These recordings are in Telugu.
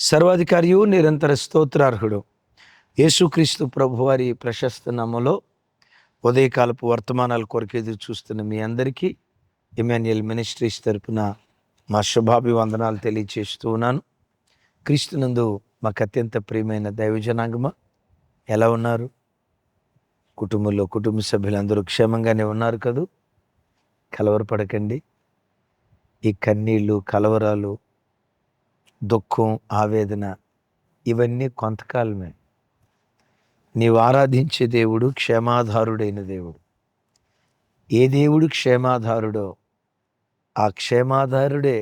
సర్వాధికారియు నిరంతర స్తోత్రార్హుడు యేసుక్రీస్తు ప్రభువారి ప్రశస్త నామములో ఉదయకాలపు వర్తమానాల కొరకు ఎదురు చూస్తున్న మీ అందరికీ ఇమాన్యుయల్ మినిస్ట్రీస్ తరపున మా శుభాభివందనాలు తెలియచేస్తూ ఉన్నాను. క్రీస్తునందు మాకు అత్యంత ప్రియమైన దైవజనాంగమ, ఎలా ఉన్నారు? కుటుంబంలో కుటుంబ సభ్యులందరూ క్షేమంగానే ఉన్నారు కదూ? కలవరపడకండి. ఈ కన్నీళ్ళు, కలవరాలు, దుఃఖం, ఆవేదన ఇవన్నీ కొంతకాలమే. నీవు ఆరాధించే దేవుడు క్షేమాధారుడైన దేవుడు. ఏ దేవుడు క్షేమాధారుడో ఆ క్షేమాధారుడే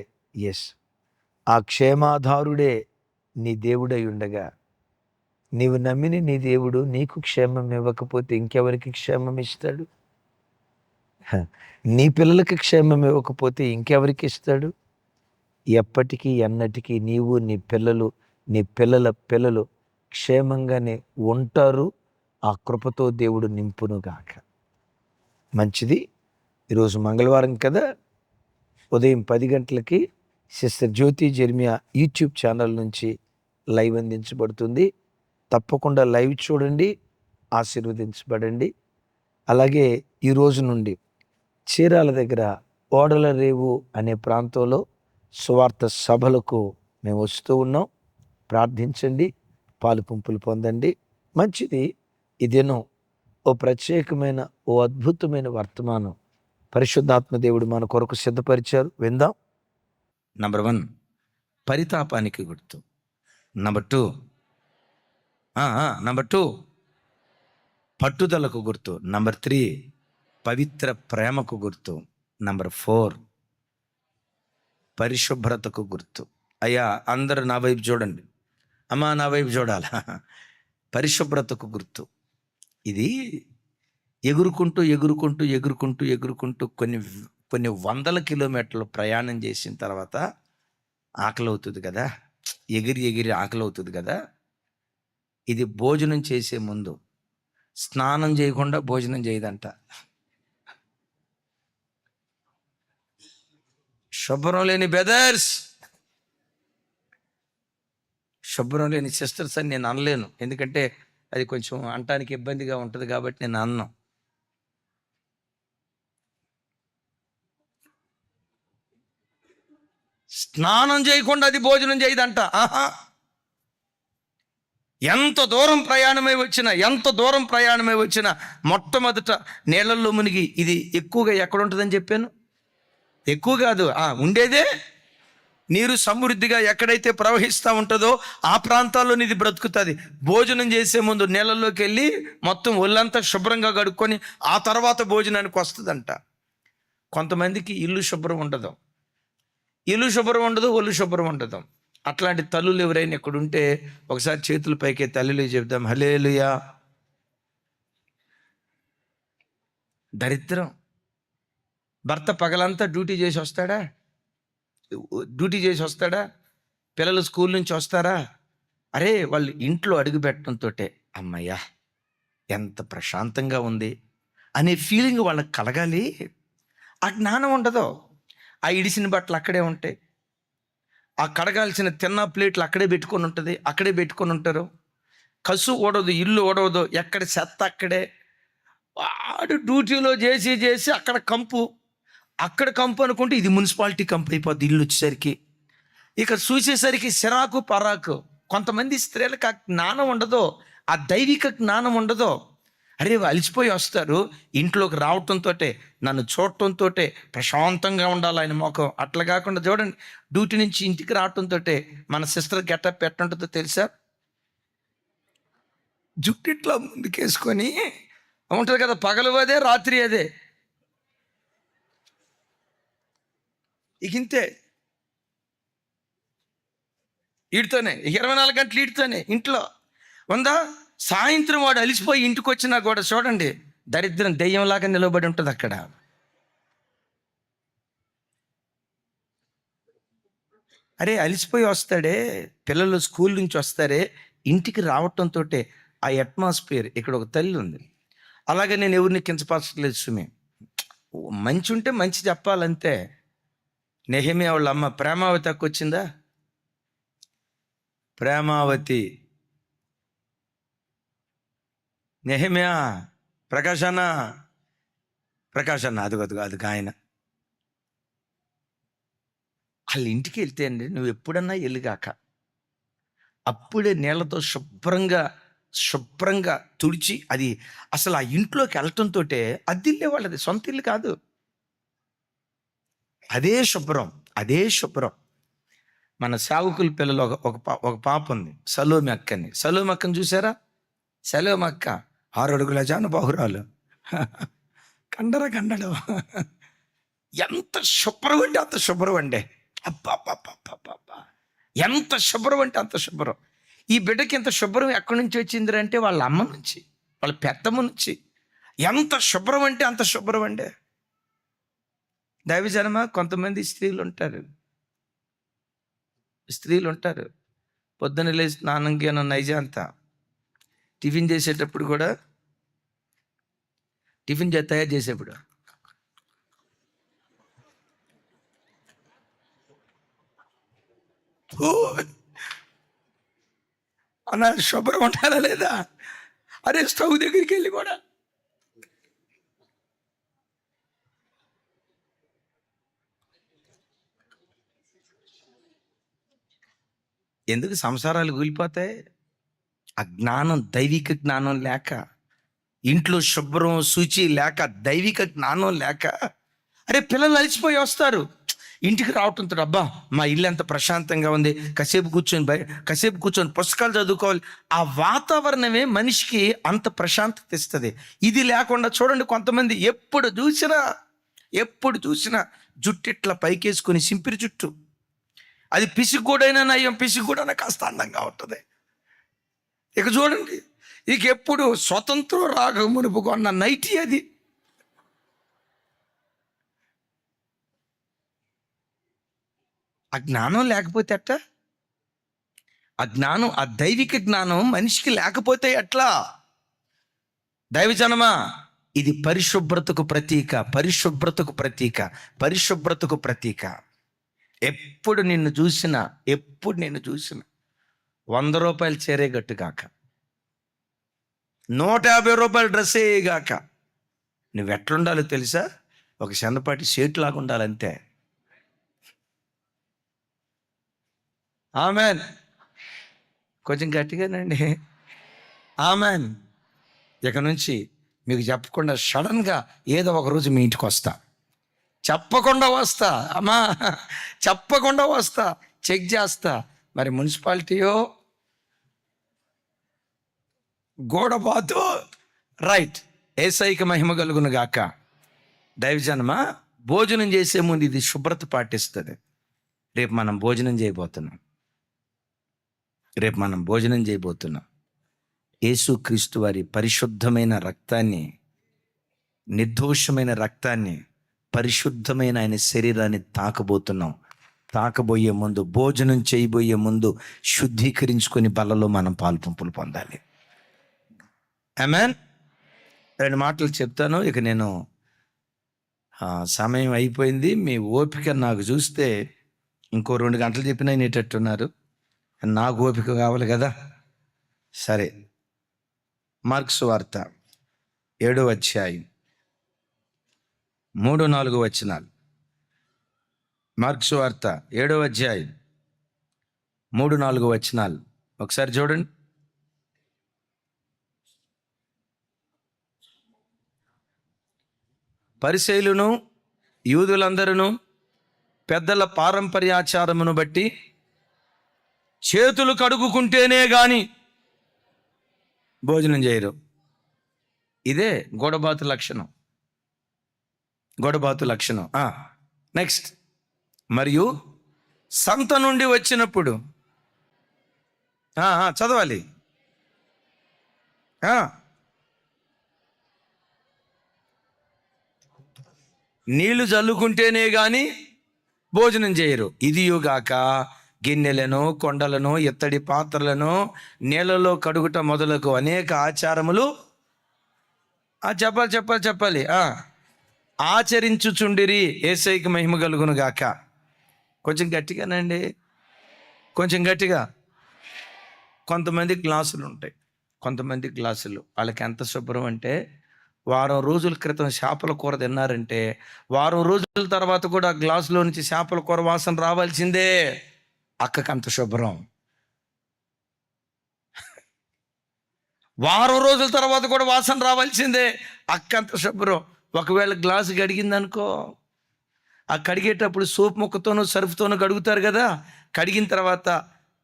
ఆ క్షేమాధారుడే నీ దేవుడై ఉండగా, నీవు నమ్మిన నీ దేవుడు నీకు క్షేమం ఇవ్వకపోతే ఇంకెవరికి క్షేమం ఇస్తాడు? నీ పిల్లలకి క్షేమం ఇవ్వకపోతే ఇంకెవరికి ఇస్తాడు? ఎప్పటికీ ఎన్నటికీ నీవు, నీ పిల్లలు, నీ పిల్లల పిల్లలు క్షేమంగానే ఉంటారు. ఆ కృపతో దేవుడు నింపునుగాక. మంచిది. ఈరోజు మంగళవారం కదా, ఉదయం 10 గంటలకి సిస్టర్ జ్యోతి జెర్మియా యూట్యూబ్ ఛానల్ నుంచి లైవ్ అందించబడుతుంది. తప్పకుండా లైవ్ చూడండి, ఆశీర్వదించబడండి. అలాగే ఈరోజు నుండి చీరాల దగ్గర ఓడల రేవు అనే ప్రాంతంలో సువార్త సభలకు మేము వస్తూ ఉన్నాం. ప్రార్థించండి, పాలు పంపులు పొందండి. మంచిది. ఇదేనో ఓ ప్రత్యేకమైన, ఓ అద్భుతమైన వర్తమానం పరిశుద్ధాత్మ దేవుడు మన కొరకు సిద్ధపరిచారు. విందాం. నంబర్ 1 పరితాపానికి గుర్తు. నంబర్ 2 పట్టుదలకు గుర్తు. నంబర్ 3 పవిత్ర ప్రేమకు గుర్తు. నంబర్ 4 పరిశుభ్రతకు గుర్తు. అయ్యా, అందరూ నా వైపు చూడండి, అమ్మా నా వైపు చూడాలా. పరిశుభ్రతకు గుర్తు. ఇది ఎగురుకుంటూ ఎగురుకుంటూ ఎగురుకుంటూ ఎగురుకుంటూ కొన్ని వందల కిలోమీటర్లు ప్రయాణం చేసిన తర్వాత ఆకలి అవుతుంది కదా, ఎగిరి ఎగిరి ఆకలి అవుతుంది కదా. ఇది భోజనం చేసే ముందు స్నానం చేయకుండా భోజనం చేయదంట. శుభ్రం లేని బ్రదర్స్, శుభ్రం లేని సిస్టర్స్ అని నేను అనలేను, ఎందుకంటే అది కొంచెం అనటానికి ఇబ్బందిగా ఉంటుంది కాబట్టి నేను అన్నాను. స్నానం చేయకుండా అది భోజనం చేయదంట. ఎంత దూరం ప్రయాణమై వచ్చినా మొట్టమొదట నీళ్ళల్లో మునిగి, ఇది ఎక్కువగా ఎక్కడుంటుందని చెప్పాను, ఎక్కువ కాదు, ఉండేదే నీరు సమృద్ధిగా ఎక్కడైతే ప్రవహిస్తూ ఉంటుందో ఆ ప్రాంతాల్లో ఇది బ్రతుకుతుంది. భోజనం చేసే ముందు నీళ్ళల్లోకి వెళ్ళి మొత్తం ఒళ్ళంతా శుభ్రంగా కడుక్కొని ఆ తర్వాత భోజనానికి వస్తుందంట. కొంతమందికి ఇల్లు శుభ్రం ఉండదు, ఒళ్ళు శుభ్రం ఉండదు. అట్లాంటి తల్లులు ఎవరైనా ఇక్కడ ఉంటే ఒకసారి చేతుల పైకి తల్లులు చెప్దాం, హల్లెలూయా. దరిద్రం. భర్త పగలంతా డ్యూటీ చేసి వస్తాడా, పిల్లలు స్కూల్ నుంచి వస్తారా, అరే వాళ్ళు ఇంట్లో అడుగు పెట్టడంతో అమ్మయ్యా ఎంత ప్రశాంతంగా ఉంది అనే ఫీలింగ్ వాళ్ళకి కలగాలి. ఆ జ్ఞానం ఉండదు. ఆ ఇడిసిన బట్టలు అక్కడే ఉంటాయి, ఆ కడగాల్సిన తిన్న ప్లేట్లు అక్కడే పెట్టుకొని ఉంటారు. కసు ఓడవదు, ఇల్లు ఓడవదు, ఎక్కడ చెత్త అక్కడే. వాడు డ్యూటీలో చేసి అక్కడ కంపు అనుకుంటే ఇది మున్సిపాలిటీ కంపు అయిపోద్ది ఇల్లు వచ్చేసరికి. ఇక చూసేసరికి సిరాకు పరాకు. కొంతమంది స్త్రీలకు ఆ జ్ఞానం ఉండదు, ఆ దైవిక జ్ఞానం ఉండదు. అరే అలిసిపోయి వస్తారు, ఇంట్లోకి రావటంతో, నన్ను చూడటంతో ప్రశాంతంగా ఉండాలి ఆయన ముఖం. అట్లా కాకుండా చూడండి, డ్యూటీ నుంచి ఇంటికి రావటంతో మన సిస్టర్ గెటప్ ఎట్టుంటుందో తెలుసా? జుట్టిట్లో ముందుకేసుకొని ఉంటుంది కదా, పగలు అదే, రాత్రి అదే. ఇంతే, వీడితోనే 24 గంటలు వీడితోనే ఇంట్లో ఉందా. సాయంత్రం వాడు అలిసిపోయి ఇంటికి వచ్చినా కూడా చూడండి, దరిద్రం దెయ్యంలాగా నిలబడి ఉంటుంది అక్కడ. అరే అలిసిపోయి వస్తాడే, పిల్లలు స్కూల్ నుంచి వస్తారే, ఇంటికి రావటంతో ఆ అట్మాస్ఫియర్. ఇక్కడ ఒక తల్లి ఉంది, అలాగే నేను ఎవరిని కించపరచలేదు సుమి, మంచి ఉంటే మంచి చెప్పాలంతే. నెహెమియా వాళ్ళ అమ్మ ప్రేమావతికి వచ్చిందా, ప్రేమావతి, నెహమ్యా, ప్రకాశన్న, అది ఆయన. వాళ్ళ ఇంటికి వెళ్తే అండి, నువ్వు ఎప్పుడన్నా వెళ్ళిగాక అప్పుడే నీళ్ళతో శుభ్రంగా తుడిచి, అది అసలు ఆ ఇంట్లోకి వెళ్ళటంతో అద్దిల్లే వాళ్ళది, సొంత ఇల్లు కాదు. అదే శుభ్రం. మన సేవకుల పిల్లలు ఒక పాప ఉంది, సలోమి అక్కని చూసారా? సలోమి అక్క 6 అడుగుల జానబాహురాలు, కండడం. ఎంత శుభ్రం అంటే అంత శుభ్రం అండి. అబ్బా, ఎంత శుభ్రం అంటే అంత శుభ్రం. ఈ బిడ్డకి ఎంత శుభ్రం ఎక్కడి నుంచి వచ్చింది అంటే వాళ్ళ అమ్మ నుంచి, వాళ్ళ పెద్దమ్మ నుంచి. ఎంత శుభ్రం అంటే అంత శుభ్రం అండి. దైవజనమ, కొంతమంది స్త్రీలు ఉంటారు, పొద్దున్న లేచి స్నానంకి నైజా అంతా టిఫిన్ చేసేటప్పుడు కూడా, తయారు చేసేప్పుడు అన్న శుభ్రం ఉంటారా లేదా? అరే స్టవ్ దగ్గరికి వెళ్ళి కూడా ఎందుకు సంసారాలు కూలిపోతాయి? ఆ జ్ఞానం, దైవిక జ్ఞానం లేక, ఇంట్లో శుభ్రం శుచి లేక, దైవిక జ్ఞానం లేక. అరే పిల్లలు అలసిపోయి వస్తారు, ఇంటికి రావటంతో అబ్బా మా ఇల్లు ఎంత ప్రశాంతంగా ఉంది, కాసేపు కూర్చొని పుస్తకాలు చదువుకోవాలి. ఆ వాతావరణమే మనిషికి అంత ప్రశాంతత ఇస్తుంది. ఇది లేకుండా చూడండి, కొంతమంది ఎప్పుడు చూసినా జుట్టు ఇట్లా పైకేసుకొని సింపిరి జుట్టు, అది పిసిగూడైనా నయం, పిసిగూడైనా కాస్త అందంగా ఉంటుంది. ఇక చూడండి, ఇక ఎప్పుడు స్వతంత్రం రాగమునుపు కొన్న నైటీ అది. ఆ జ్ఞానం లేకపోతే ఎట్లా? ఆ దైవిక జ్ఞానం మనిషికి లేకపోతే ఎట్లా? దైవజనమా, ఇది పరిశుభ్రతకు ప్రతీక. ఎప్పుడు నిన్ను చూసినా 100 రూపాయలు చేరేగట్టుగాక, 150 రూపాయల డ్రెస్ వేయగాక, నువ్వు ఎట్లుండాలో తెలుసా? ఒక చిన్నపాటి షేట్ లాగా ఉండాలంతే. ఆమెన్. కొంచెం గట్టిగానండి. ఆమెన్. ఇక నుంచి మీకు చెప్పకుండా సడన్గా ఏదో ఒక రోజు మీ ఇంటికి వస్తా, చెప్పకుండా వస్తా, చెక్ చేస్తా. మరి మున్సిపాలిటీయో గోడబాతు, రైట్, యేసయ్యకి మహిమ కలుగును గాక. దైవజనమా, భోజనం చేసే ముందు ఇది శుభ్రత పాటిస్తుంది. రేపు మనం భోజనం చేయబోతున్నాం. యేసుక్రీస్తు వారి పరిశుద్ధమైన రక్తాన్ని, నిర్దోషమైన రక్తాన్ని, పరిశుద్ధమైన ఆయన శరీరాన్ని తాకబోయే ముందు, భోజనం చేయబోయే ముందు శుద్ధీకరించుకొని బలలో మనం పాలుపంపులు పొందాలి. ఆమేన్. 2 మాటలు చెప్తాను, ఇక నేను సమయం అయిపోయింది. మీ ఓపిక నాకు చూస్తే ఇంకో 2 గంటలు చెప్పినా నేటట్టున్నారు. నాకు ఓపిక కావాలి కదా. సరే, మార్క్స్ వార్త 7వ అధ్యాయం 3-4 వచనాలు. మార్క్స్ వార్త 7వ అధ్యాయం 3-4 వచనాలు ఒకసారి చూడండి. పరిసయ్యులను యూదులందరూ పెద్దల పారంపర్యాచారమును బట్టి చేతులు కడుగుకుంటేనే గాని భోజనం చేయరు. ఇదే గొడబాతు లక్షణం. నెక్స్ట్, మరియు సంత నుండి వచ్చినప్పుడు చదవాలి. నీళ్లు చల్లుకుంటేనే గాని భోజనం చేయరు. ఇదియుగాక గిన్నెలను, కొండలను, ఎత్తడి పాత్రలను నీళ్ళలో కడుగుట మొదలకు అనేక ఆచారములు చెప్పాలి ఆచరించుచుండిరి. యేసయ్యకి మహిమ కలుగును గాక. కొంచెం గట్టిగానండి, కొంచెం గట్టిగా. కొంతమంది గ్లాసులు ఉంటాయి, కొంతమంది గ్లాసులు వాళ్ళకి ఎంత శుభ్రం అంటే వారం రోజుల క్రితం చేపల కూర తిన్నారంటే వారం రోజుల తర్వాత కూడా ఆ గ్లాసులో నుంచి చేపల కూర వాసన రావాల్సిందే. అక్కకి అంత శుభ్రం. వారం రోజుల తర్వాత కూడా వాసన రావాల్సిందే, అక్క అంత శుభ్రం. ఒకవేళ గ్లాసు కడిగిందనుకో, ఆ కడిగేటప్పుడు సోప్ ముక్కతోనూ సర్ఫ్తోనూ కడుగుతారు కదా, కడిగిన తర్వాత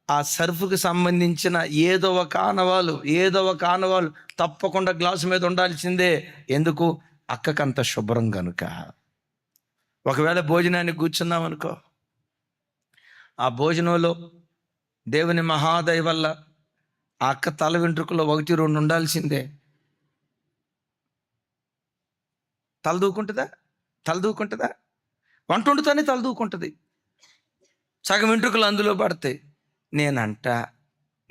ఆ సర్ఫ్కి సంబంధించిన ఏదో ఒక ఆనవాలు తప్పకుండా గ్లాసు మీద ఉండాల్సిందే. ఎందుకు? అక్కకంత శుభ్రం కనుక. ఒకవేళ భోజనానికి కూర్చున్నాం అనుకో, ఆ భోజనంలో దేవుని మహాదయ వల్ల ఆ అక్క తల వెంట్రుకలో 1-2 ఉండాల్సిందే. తలదూకుంటుందా? వంట వండుతానే తలదూకుంటుంది. సగం వెంట్రుకలు అందులో పడతాయి.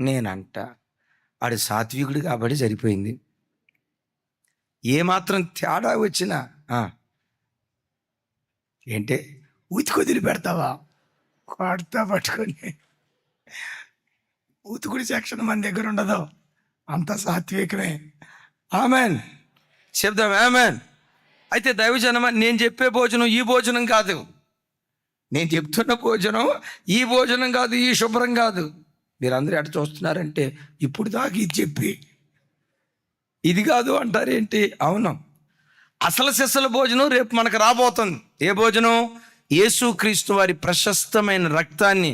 నేనంట ఆడు సాత్వికుడు కాబట్టి సరిపోయింది. ఏమాత్రం తేడా వచ్చినా ఏంటే ఉతికొదిలి పెడతావా? కొడతా పట్టుకొని. ఉతుకుడి సెక్షన్ మన దగ్గర ఉండదు, అంత సాత్వికమే. ఆమెన్ చెప్దాం, ఆమెన్. అయితే దైవజనమా, నేను చెప్పే భోజనం ఈ భోజనం కాదు, నేను చెప్తున్న భోజనం ఈ భోజనం కాదు, ఈ శుభ్రం కాదు. మీరందరూ ఎట చూస్తున్నారంటే ఇప్పుడు దాకా ఇది చెప్పి ఇది కాదు అంటారేంటి? అవును, అసలు సిసల భోజనం రేపు మనకు రాబోతుంది. ఏ భోజనం? యేసుక్రీస్తు వారి ప్రశస్తమైన రక్తాన్ని,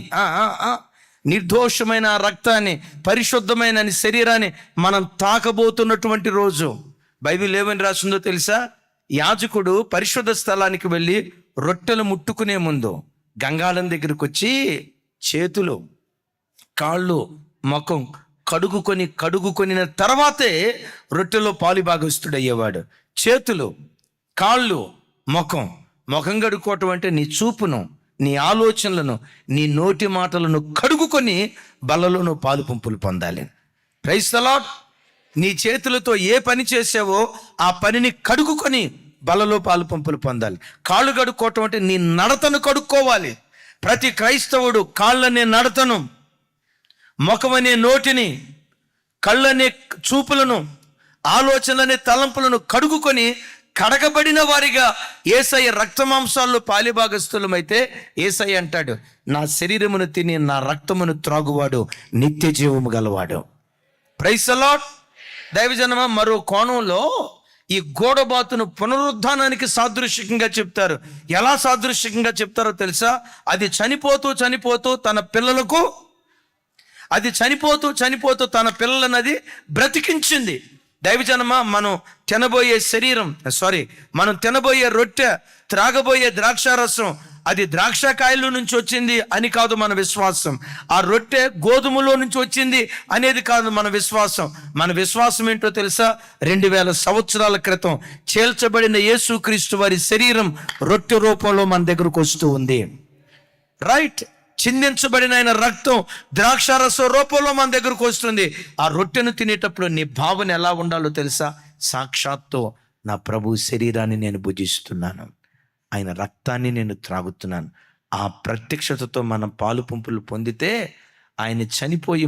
నిర్దోషమైన రక్తాన్ని, పరిశుద్ధమైన శరీరాన్ని మనం తాకబోతున్నటువంటి రోజు. బైబిల్ ఏమని రాసిందో తెలుసా? యాజకుడు పరిశుద్ధ స్థలానికి వెళ్ళి రొట్టెలు ముట్టుకునే ముందు గంగాళం దగ్గరికి వచ్చి చేతులు, కాళ్ళు, ముఖం కడుగుకొనిన తర్వాతే రొట్టెలో పాలుభాగస్తుడయ్యేవాడు. చేతులు, కాళ్ళు, ముఖం కడుక్కోవటం అంటే నీ చూపును, నీ ఆలోచనలను, నీ నోటి మాటలను కడుగుకొని బల్లలోనూ పాలు పంపులు పొందాలి. Praise the Lord. నీ చేతులతో ఏ పని చేసావో ఆ పనిని కడుగుకొని బలలో పాలు పంపులు పొందాలి. కాళ్ళు కడుక్కోవటం అంటే నీ నడతను కడుక్కోవాలి. ప్రతి క్రైస్తవుడు కాళ్ళనే నడతను, ముఖమనే నోటిని, కళ్ళనే చూపులను, ఆలోచనలనే తలంపులను కడుగుకొని కడగబడిన వారిగా యేసయ్య రక్తమాంసాల్లో పాలిభాగస్థులమైతే యేసయ్య అంటాడు, నా శరీరమును తిని నా రక్తమును త్రాగువాడు నిత్య జీవము గలవాడు. Praise the lord. దైవజనమ, మరో కోణంలో ఈ గోడబాతును పునరుద్ధానానికి సాదృశ్యంగా చెప్తారు. ఎలా సాదృశ్యంగా చెప్తారో తెలుసా? అది చనిపోతూ తన పిల్లలకు, అది చనిపోతూ తన పిల్లలను అది బ్రతికించింది. దైవజనమ, మనం తినబోయే రొట్టె, త్రాగబోయే ద్రాక్షారసం అది ద్రాక్షకాయల నుంచి వచ్చింది అని కాదు మన విశ్వాసం. ఆ రొట్టె గోధుమలో నుంచి వచ్చింది అనేది కాదు మన విశ్వాసం. మన విశ్వాసం ఏంటో తెలుసా? 2000 సంవత్సరాల క్రితం చేల్చబడిన యేసుక్రీస్తు వారి శరీరం రొట్టె రూపంలో మన దగ్గరకు వస్తూ ఉంది. రైట్. చిందించబడిన ఆయన రక్తం ద్రాక్షారసం రూపంలో మన దగ్గరకు వస్తుంది. ఆ రొట్టెను తినేటప్పుడు నీ భావన ఎలా ఉండాలో తెలుసా? సాక్షాత్తు నా ప్రభు శరీరాన్ని నేను భుజిస్తున్నాను, ఆయన రక్తాన్ని నేను త్రాగుతున్నాను. ఆ ప్రత్యక్షతతో మనం పాలు పంపులు పొందితే ఆయన చనిపోయి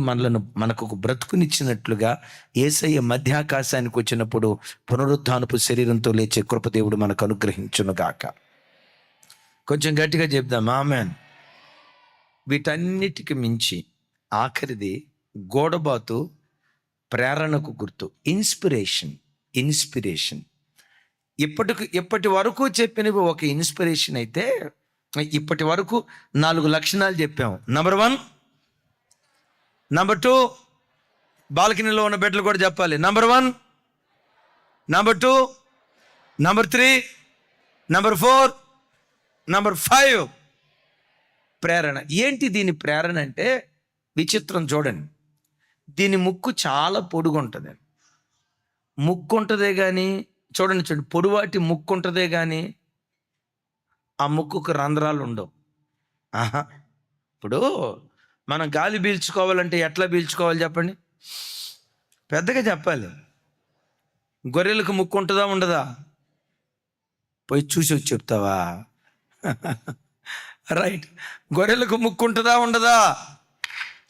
మనకు ఒక బ్రతుకునిచ్చినట్లుగా యేసయ్య మధ్యాకాశానికి వచ్చినప్పుడు పునరుద్ధానపు శరీరంతో లేచే కృపదేవుడు మనకు అనుగ్రహించునుగాక. కొంచెం గట్టిగా చెప్దాం, ఆమేన్. వీటన్నిటికి మించి ఆఖరిది గోడబాతు ప్రేరణకు గుర్తు, ఇన్స్పిరేషన్. ఇప్పటి వరకు చెప్పినవి ఒక ఇన్స్పిరేషన్ అయితే, ఇప్పటి వరకు 4 లక్షణాలు చెప్పాము. నంబర్ 1, నంబర్ 2, బాల్కనీలో ఉన్న బిడ్డలు కూడా చెప్పాలి. Number 1, number 2, number 3, number 4, number 5. ప్రేరణ. ఏంటి దీని ప్రేరణ అంటే విచిత్రం. చూడండి, దీని ముక్కు చాలా పొడుగుంటుంది. ముక్కు ఉంటుందే కానీ, చూడండి పొడువాటి ముక్కు ఉంటుందే కానీ ఆ ముక్కుకు రంధ్రాలు ఉండవు. ఇప్పుడు మనం గాలి పీల్చుకోవాలంటే ఎట్లా పీల్చుకోవాలి చెప్పండి? పెద్దగా చెప్పాలి. గొర్రెలకు ముక్కు ఉంటుందా ఉండదా? పోయి చూసి వచ్చి చెప్తావా? రైట్. గొర్రెలకు ముక్కు ఉంటుందా ఉండదా?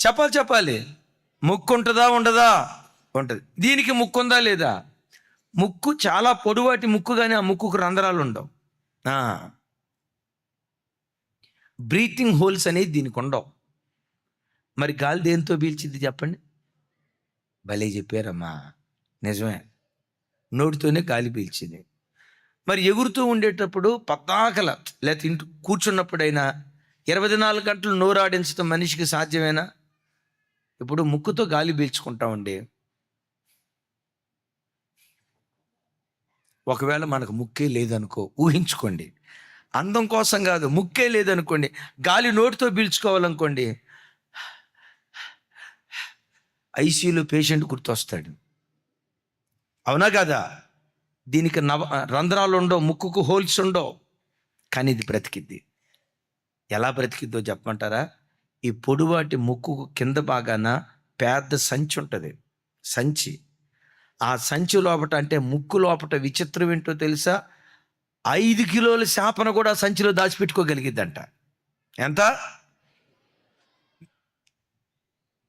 చెప్పాలి. ముక్కు ఉంటుందా ఉండదా? ఉంటుంది. దీనికి ముక్కు ఉందా లేదా? ముక్కు చాలా పొడవాటి ముక్కు, కానీ ఆ ముక్కుకు రంధ్రాలు ఉండవు. బ్రీతింగ్ హోల్స్ అనేది దీనికి ఉండవు. మరి గాలి దేంతో పీల్చింది చెప్పండి? భలే చెప్పారమ్మా, నిజమే, నోటితోనే గాలి పీల్చింది. మరి ఎగురుతూ ఉండేటప్పుడు పద్దాకల లేకపోతే ఇంటి కూర్చున్నప్పుడైనా 24 గంటలు నోరాడించడం మనిషికి సాధ్యమేనా? ఇప్పుడు ముక్కుతో గాలి పీల్చుకుంటామండి. ఒకవేళ మనకు ముక్కే లేదనుకో, ఊహించుకోండి, అందం కోసం కాదు, ముక్కే లేదనుకోండి, గాలి నోటితో పీల్చుకోవాలనుకోండి, ఐసీయూలో పేషెంట్ గుర్తొస్తాడు. అవునా కదా? దీనికి రంధ్రాలు ఉండవు, ముక్కుకు హోల్స్ ఉండవు, కానీ ఇది బ్రతికిద్ది. ఎలా బ్రతికిద్దో చెప్పమంటారా? ఈ పొడువాటి ముక్కుకు కింద భాగాన పెద్ద సంచి ఉంటుంది, సంచి. ఆ సంచి లోపట, అంటే ముక్కు లోపట విచిత్రం ఏంటో తెలుసా? 5 కిలోల చేపను కూడా సంచిలో దాచిపెట్టుకోగలిగిద్దంట. ఎంత?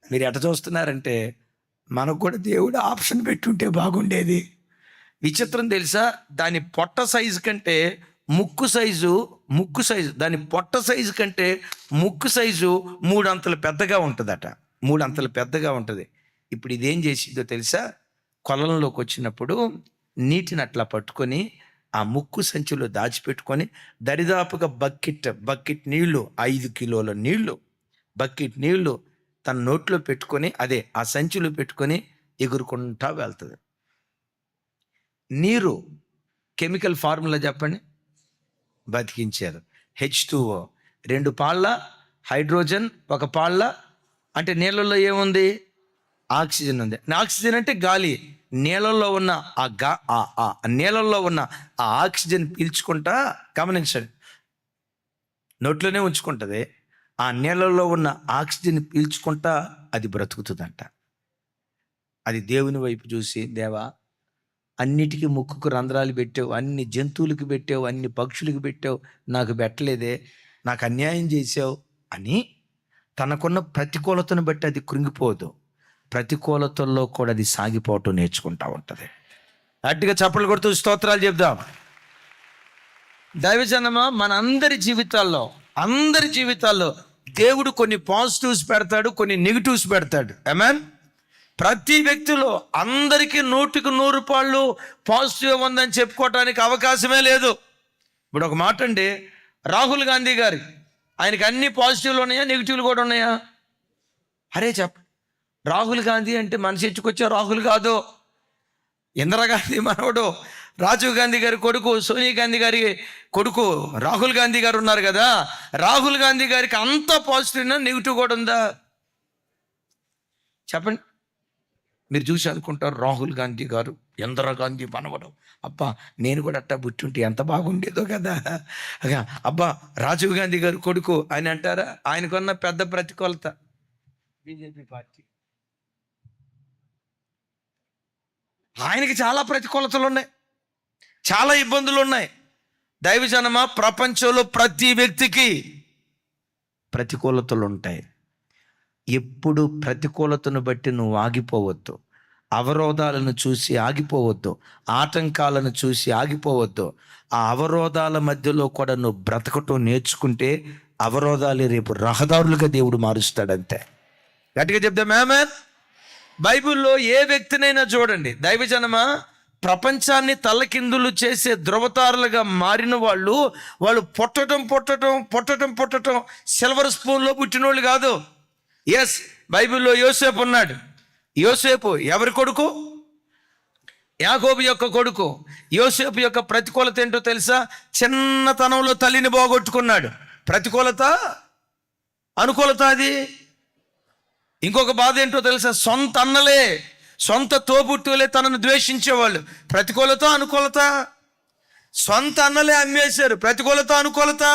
మీరు ఎట చూస్తున్నారంటే, మనకు కూడా దేవుడు ఆప్షన్ పెట్టుంటే బాగుండేది. విచిత్రం తెలుసా? దాని పొట్ట సైజు కంటే ముక్కు సైజు దాని పొట్ట సైజు కంటే ముక్కు సైజు 3 అంతలు పెద్దగా ఉంటుందట. 3 అంతలు పెద్దగా ఉంటుంది. ఇప్పుడు ఇదేం చేసిందో తెలుసా? కొలంలోకి వచ్చినప్పుడు నీటిని అట్లా పట్టుకొని ఆ ముక్కు సంచిలో దాచిపెట్టుకొని దరిదాపుగా బకెట్ నీళ్లు, 5 కిలోల నీళ్లు, బకెట్ నీళ్లు తన నోట్లో పెట్టుకొని, అదే ఆ సంచిలో పెట్టుకొని ఎగురుకుంటా వెళ్తుంది. నీరు కెమికల్ ఫార్ములా చెప్పండి. బతికించారు. H2O, 2 పాళ్ళ హైడ్రోజన్, 1 పాళ్ళ, అంటే నీళ్ళల్లో ఏముంది? ఆక్సిజన్ ఉంది. ఆక్సిజన్ అంటే గాలి. నీళ్ళల్లో ఉన్న నీళ్ళల్లో ఉన్న ఆ ఆక్సిజన్ పీల్చుకుంటా, గమనించండి, నోట్లోనే ఉంచుకుంటుంది. ఆ నీళ్ళల్లో ఉన్న ఆక్సిజన్ పీల్చుకుంటా అది బ్రతుకుతుందంట. అది దేవుని వైపు చూసి, దేవా, అన్నిటికీ ముక్కుకు రంధ్రాలు పెట్టావు, అన్ని జంతువులకు పెట్టావు, అన్ని పక్షులకు పెట్టావు, నాకు పెట్టలేదే, నాకు అన్యాయం చేసావు అని తనకున్న ప్రతికూలతను బట్టి అది కృంగిపోదు. ప్రతికూలతల్లో కూడా అది సాగిపోవటం నేర్చుకుంటా ఉంటుంది. గట్టిగా చప్పట్లు కొడుతూ స్తోత్రాలు చెప్దాం. దైవజనమా, మన అందరి జీవితాల్లో దేవుడు కొన్ని పాజిటివ్స్ పెడతాడు, కొన్ని నెగిటివ్స్ పెడతాడు. ఆమేన్. ప్రతి వ్యక్తిలో అందరికీ 100% పాజిటివ్ ఉందని చెప్పుకోవటానికి అవకాశమే లేదు. ఇప్పుడు ఒక మాట అండి, రాహుల్ గాంధీ గారి, ఆయనకి అన్ని పాజిటివ్లు ఉన్నాయా, నెగిటివ్లు కూడా ఉన్నాయా? అరే రాహుల్ గాంధీ అంటే మన చర్చకొచ్చే రాహుల్ కాదు, ఇందిరాగాంధీ మనవడు, రాజీవ్ గాంధీ గారి కొడుకు, సోనియా గాంధీ గారి కొడుకు రాహుల్ గాంధీ గారు ఉన్నారు కదా. రాహుల్ గాంధీ గారికి అంత పాజిటివ్ నెగిటివ్ కూడా ఉందా? చెప్పండి. మీరు చూసి అనుకుంటారు, రాహుల్ గాంధీ గారు ఇందిరాగాంధీ మనవడు, అబ్బా నేను కూడా అట్టా పుట్టుంటే ఎంత బాగుండేదో కదా. అబ్బా రాజీవ్ గాంధీ గారు కొడుకు అని అంటారా? ఆయనకున్న పెద్ద ప్రతికూలత బీజేపీ పార్టీ. ఆయనకి చాలా ప్రతికూలతలు ఉన్నాయి, చాలా ఇబ్బందులు ఉన్నాయి. దైవజనమా, ప్రపంచంలో ప్రతి వ్యక్తికి ప్రతికూలతలు ఉంటాయి. ఎప్పుడు ప్రతికూలతను బట్టి నువ్వు ఆగిపోవద్దు, అవరోధాలను చూసి ఆగిపోవద్దు, ఆటంకాలను చూసి ఆగిపోవద్దు. ఆ అవరోధాల మధ్యలో కూడా నువ్వు బ్రతకటం నేర్చుకుంటే అవరోధాలు రేపు రహదారులుగా దేవుడు మారుస్తాడంతే. గట్టిగా చెప్దాం ఆమేన్. బైబిల్లో ఏ వ్యక్తినైనా చూడండి దైవజనమా, ప్రపంచాన్ని తల్లకిందులు చేసే ధృవతారులుగా మారిన వాళ్ళు పుట్టడం సిల్వర్ స్పూన్లో పుట్టినోళ్ళు కాదు. ఎస్, బైబిల్లో యోసేపు ఉన్నాడు. యోసేపు ఎవరి కొడుకు? యాకోబు యొక్క కొడుకు. యోసేపు యొక్క ప్రతికూలత ఏంటో తెలుసా? చిన్నతనంలో తల్లిని పోగొట్టుకున్నాడు. ప్రతికూలత, అనుకూలత అది. ఇంకొక బాధ ఏంటో తెలుసా? సొంత అన్నలే, సొంత తోబుట్టులే తనను ద్వేషించేవాళ్ళు. ప్రతికూలత, అనుకూలత. సొంత అన్నలే అమ్మేశారు. ప్రతికూలత, అనుకూలత.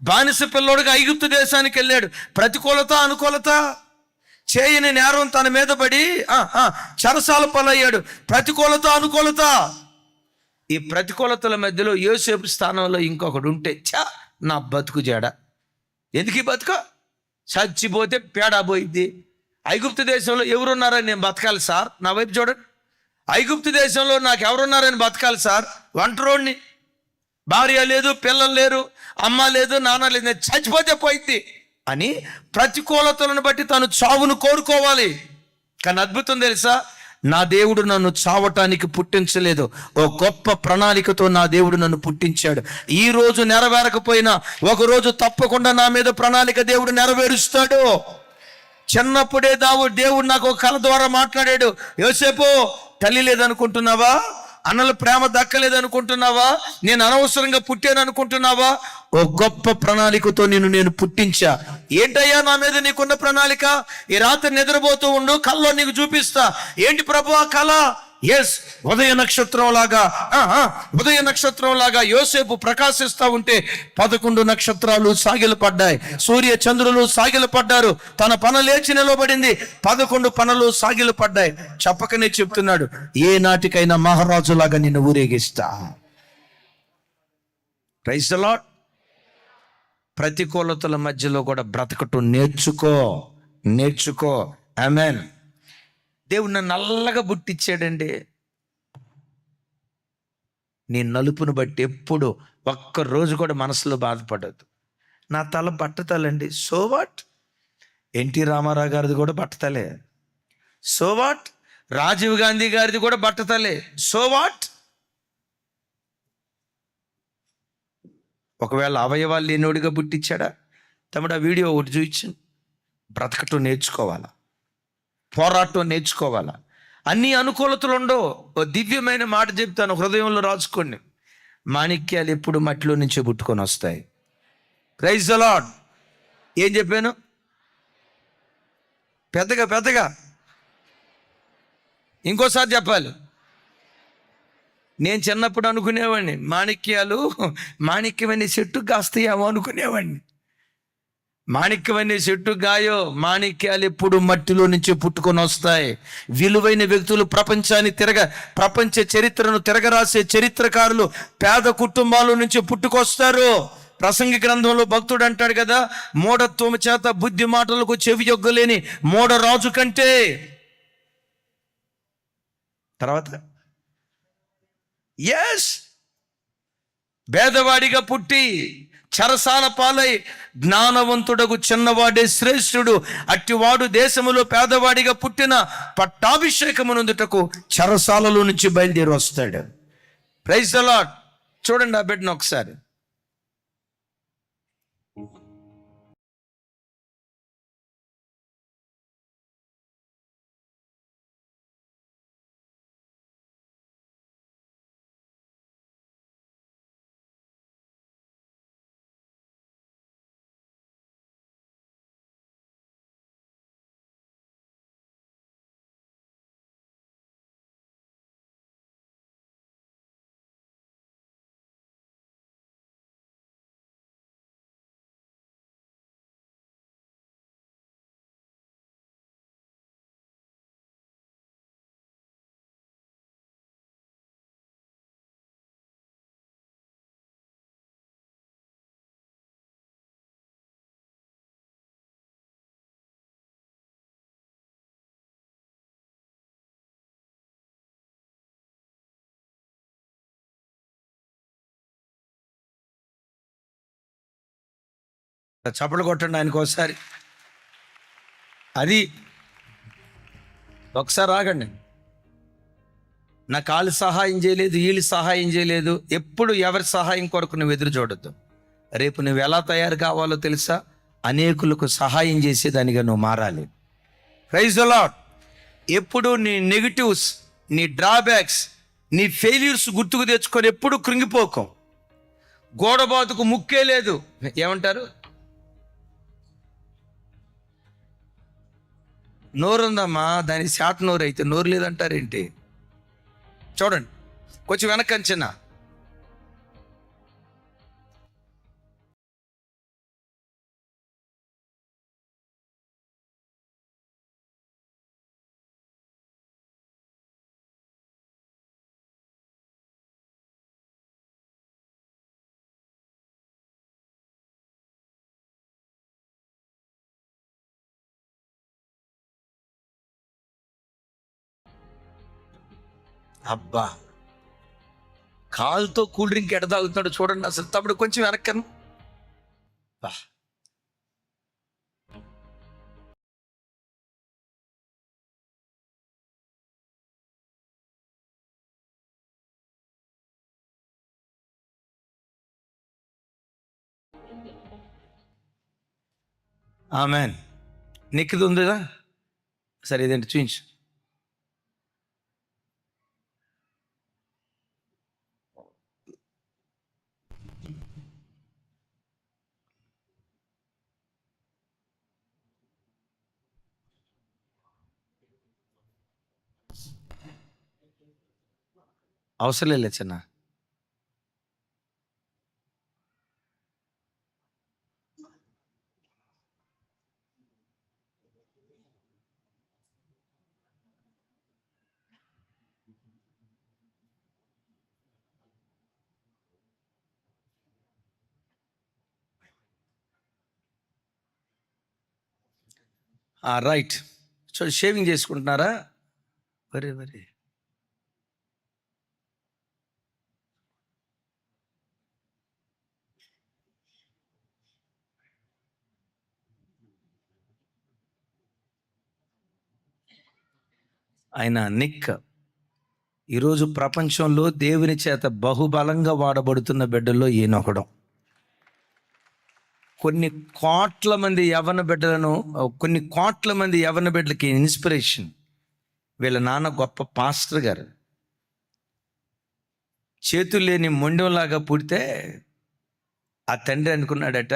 బానిస పిల్లోడుగా ఐగుప్తు దేశానికి వెళ్ళాడు. ప్రతికూలత, అనుకూలత. చేయని నేరం తన మీద పడి చెరసాల పాలయ్యాడు. ప్రతికూలత, అనుకూలత. ఈ ప్రతికూలతల మధ్యలో యోసేపు స్థానంలో ఇంకొకడు ఉంటే, నా బతుకు జాడ, ఎందుకు ఈ బతుక, చచ్చిపోతే పేడా పోయిద్ది, ఐగుప్తు దేశంలో ఎవరున్నారని నేను బతకాలి సార్? నా వైపు చూడండి. ఐగుప్తు దేశంలో నాకు ఎవరున్నారని బతకాలి సార్? ఒంటరోడిని, భార్య లేదు, పిల్లలు లేరు, అమ్మ లేదు, నాన్న లేదు, నేను చచ్చిపోతే పోయింది అని ప్రతికూలతలను బట్టి తను చావును కోరుకోవాలి. కానీ అద్భుతం తెలుసా, నా దేవుడు నన్ను చావటానికి పుట్టించలేదు, ఓ గొప్ప ప్రణాళికతో నా దేవుడు నన్ను పుట్టించాడు. ఈ రోజు నెరవేరకపోయినా ఒకరోజు తప్పకుండా నా మీద ప్రణాళిక దేవుడు నెరవేరుస్తాడు. చిన్నప్పుడే దేవుడు నాకు ఒక కళ ద్వారా మాట్లాడాడు. యోసేపు, తల్లి లేదనుకుంటున్నావా? అన్నల ప్రేమ దక్కలేదనుకుంటున్నావా? నేను అనవసరంగా పుట్టాను అనుకుంటున్నావా? ఓ గొప్ప ప్రణాళికతో నేను పుట్టించా. ఏంటయ్యా నా మీద నీకున్న ప్రణాళిక? ఈ రాత్రి నిద్రపోతూ ఉండు, కల్లో నీకు చూపిస్తా. ఏంటి ప్రభు ఆ కళ? ఎస్, ఉదయ నక్షత్రం లాగా యోసేపు ప్రకాశిస్తా ఉంటే 11 నక్షత్రాలు సాగిలపడ్డాయి, సూర్య చంద్రులు సాగిలపడ్డారు, తన పన లేచి నిలబడింది, 11 పనలు సాగిలపడ్డాయి. చెప్పకనే చెప్తున్నాడు, ఏ నాటికైనా మహారాజులాగా నిన్ను ఊరేగిస్తా. Praise the Lord. ప్రతికూలతల మధ్యలో కూడా బ్రతకటం నేర్చుకో. ఆమేన్. దేవుడు నన్ను నల్లగా బుట్టిచ్చాడండి. నీ నలుపును బట్టి ఎప్పుడు ఒక్కరోజు కూడా మనసులో బాధపడద్దు. నా తల బట్టతలండి, సో వాట్? ఎన్టీ రామారావు గారిది కూడా బట్టతలే, సో వాట్? రాజీవ్ గాంధీ గారిది కూడా బట్టతలే, సో వాట్? ఒకవేళ అవయవాలు లేనివాడిగా పుట్టించాడా? తమ్ముడు, ఆ వీడియో ఒకటి చూపించండి. బ్రతకటం నేర్చుకోవాలా, పోరాటం నేర్చుకోవాలా. అన్ని అనుకూలతలు ఉండవు. ఓ దివ్యమైన మాట చెప్తాను, హృదయంలో రాసుకోండి. మాణిక్యాలు ఎప్పుడు మట్టిలో నుంచే పుట్టుకొని వస్తాయి. Praise the Lord. ఏం చెప్పాను? పెద్దగా ఇంకోసారి చెప్పాలి. నేను చిన్నప్పుడు అనుకునేవాడిని, మాణిక్యమనే చెట్టు కాస్తాయేమో అనుకునేవాడిని. మాణిక్యమనే చెట్టు గాయో, మాణిక్యాలు ఎప్పుడు మట్టిలో నుంచి పుట్టుకొని వస్తాయి. విలువైన వ్యక్తులు ప్రపంచ చరిత్రను తిరగరాసే చరిత్రకారులు పేద కుటుంబాల నుంచి పుట్టుకొస్తారు. ప్రసంగి గ్రంథంలో భక్తుడు అంటాడు కదా, మూఢత్వము చేత బుద్ధి మాటలకు చెవియొగ్గలేని మూఢరాజు కంటే. తర్వాత ఎస్, పేదవాడిగా పుట్టి చెరసాల పాలై జ్ఞానవంతుడకు చిన్నవాడే శ్రేష్ఠుడు. అట్టివాడు దేశములో పేదవాడిగా పుట్టిన పట్టాభిషేకమునందుటకు చెరసాలలో నుంచి బయలుదేరి వస్తాడు. Praise the Lord. చూడండి ఆ బిడ్డను ఒకసారి. చప్పట్లు కొట్టండి ఆయనకు ఒకసారి. అది ఒకసారి ఆగండి. నా కాళ్ళు సహాయం చేయలేదు, వీళ్ళు సహాయం చేయలేదు. ఎప్పుడు ఎవరి సహాయం కొరకు నువ్వు ఎదురు చూడొద్దు. రేపు నువ్వు ఎలా తయారు కావాలో తెలుసా? అనేకులకు సహాయం చేసేదానిగా నువ్వు మారాలి. Praise the Lord. ఎప్పుడు నీ నెగిటివ్స్, నీ డ్రాబ్యాక్స్, నీ ఫెయిల్యూర్స్ గుర్తుకు తెచ్చుకొని ఎప్పుడు కృంగిపోకం. గోడబాతుకు ముక్కే లేదు. ఏమంటారు? నోరుందమ్మా, దాని షార్ట్ నోరు అయితే నోరు లేదంటారేంటి? చూడండి, కొంచెం వెనకంచిన అబ్బా, కాలుతో కూల్ డ్రింక్ ఎడ తాగుతున్నాడు చూడండి. అసలు తమ్ముడు కొంచెం వెనక్కను. బా, ఆమెన్. నీకుది ఉందిరా? సరే ఇదేంటి చూయించు. అవసరం లేదు చిన్న. రైట్. సో షేవింగ్ చేసుకుంటున్నారా? వరే వరే. ఆయన నిక్ ఈరోజు ప్రపంచంలో దేవుని చేత బహుబలంగా వాడబడుతున్న బిడ్డల్లో ఈయనొకడం. కొన్ని కోట్ల మంది యవ్వన బిడ్డలకి ఇన్స్పిరేషన్ వీళ్ళ నాన్న గొప్ప పాస్టర్ గారు. చేతులు లేని మొండంలాగా పుడితే ఆ తండ్రి అనుకున్నాడట,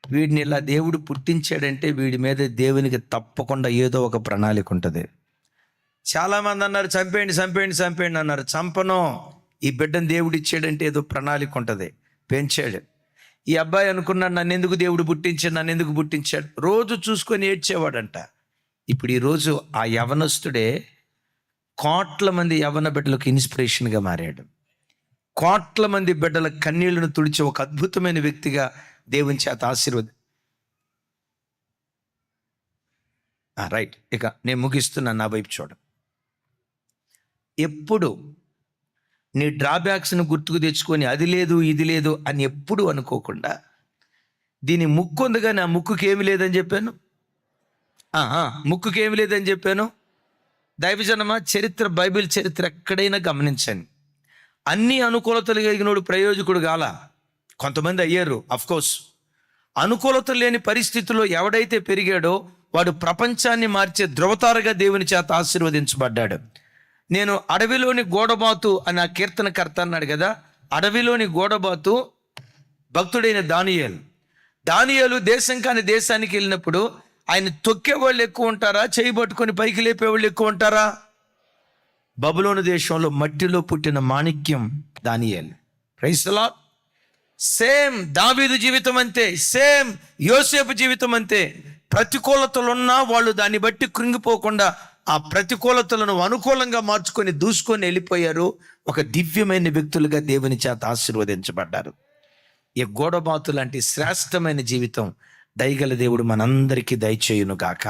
వీడిని ఇలా దేవుడు పుట్టించాడంటే వీడి మీద దేవునికి తప్పకుండా ఏదో ఒక ప్రణాళిక ఉంటుంది. చాలామంది అన్నారు చంపేయండి చంపేయండి చంపేయండి అన్నారు. చంపను, ఈ బిడ్డను దేవుడు ఇచ్చాడంటే ఏదో ప్రణాళిక ఉంటుంది. పెంచాడు. ఈ అబ్బాయి అనుకున్నాడు, నన్ను ఎందుకు దేవుడు పుట్టించాడు. రోజు చూసుకొని ఏడ్చేవాడంట. ఇప్పుడు ఈరోజు ఆ యవనస్తుడే కోట్ల మంది యవ్వన బిడ్డలకు ఇన్స్పిరేషన్గా మారాడు. కోట్ల మంది బిడ్డల కన్నీళ్లను తుడిచే ఒక అద్భుతమైన వ్యక్తిగా దేవుని చేత రైట్. ఇక నేను ముగిస్తున్నాను, నా వైపు చూడ. ఎప్పుడు నీ డ్రాబ్యాక్స్ను గుర్తుకు తెచ్చుకొని అది లేదు ఇది లేదు అని ఎప్పుడు అనుకోకుండా, దీని ముక్కు ఉంది కానీ ఆ ముక్కుకి ఏమి లేదని చెప్పాను. ముక్కుకి ఏమి లేదని చెప్పాను. దైవజనమా, బైబిల్ చరిత్ర ఎక్కడైనా గమనించండి. అన్ని అనుకూలతలు కలిగినోడు ప్రయోజకుడు గాల. కొంతమంది అయ్యారు, అఫ్కోర్స్. అనుకూలత లేని పరిస్థితుల్లో ఎవడైతే పెరిగాడో వాడు ప్రపంచాన్ని మార్చే ధృవతారగా దేవుని చేత ఆశీర్వదించబడ్డాడు. నేను అడవిలోని గోడబాతు అని ఆ కీర్తనకర్త అన్నాడు కదా. అడవిలోని గోడబాతు భక్తుడైన దానియేలు దేశం కాని దేశానికి వెళ్ళినప్పుడు ఆయన తొక్కేవాళ్ళు ఎక్కువ ఉంటారా, చేయి పట్టుకొని పైకి లేపేవాళ్ళు ఎక్కువ ఉంటారా? బబులోను దేశంలో మట్టిలో పుట్టిన మాణిక్యం దానియేలు. Praise the lord. సేమ్ దావీదు జీవితం అంతే, సేమ్ యోసేపు జీవితం అంతే. ప్రతికూలతలున్నా వాళ్ళు దాన్ని బట్టి కృంగిపోకుండా ఆ ప్రతికూలతలను అనుకూలంగా మార్చుకొని దూసుకొని వెళ్ళిపోయారు. ఒక దివ్యమైన వ్యక్తులుగా దేవుని చేత ఆశీర్వదించబడ్డారు. ఈ గోడబాతు లాంటి శ్రేష్టమైన జీవితం దయగల దేవుడు మనందరికీ దయచేయును గాక.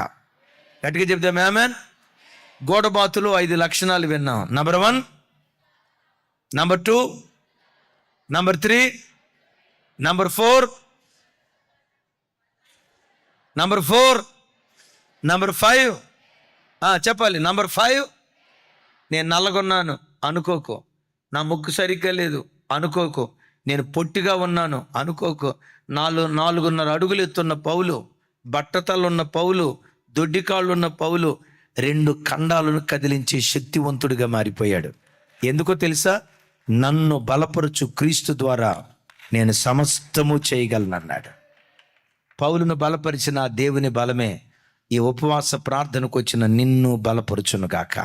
గట్టిగా చెప్తాం ఆమేన్. గోడబాతులో 5 లక్షణాలు విన్నాం. Number 1, number 2, number 3, number 4, number 4, number 5. చెప్పాలి. నంబర్ 5, నేను నల్లగొన్నాను అనుకోకు. నా ముక్కు సరిగ్గా లేదు అనుకోకు. నేను పొట్టిగా ఉన్నాను అనుకోకు. 4.5 అడుగులు ఎత్తున్న పౌలు, బట్టతలున్న పౌలు, దొడ్డికాళ్ళున్న పౌలు 2 ఖండాలను కదిలించే శక్తివంతుడిగా మారిపోయాడు. ఎందుకో తెలుసా? నన్ను బలపరచు క్రీస్తు ద్వారా నేను సమస్తము చేయగలనన్నాడు. పౌలును బలపరిచిన దేవుని బలమే ఈ ఉపవాస ప్రార్థనకు వచ్చిన నిన్ను బలపరచును గాక.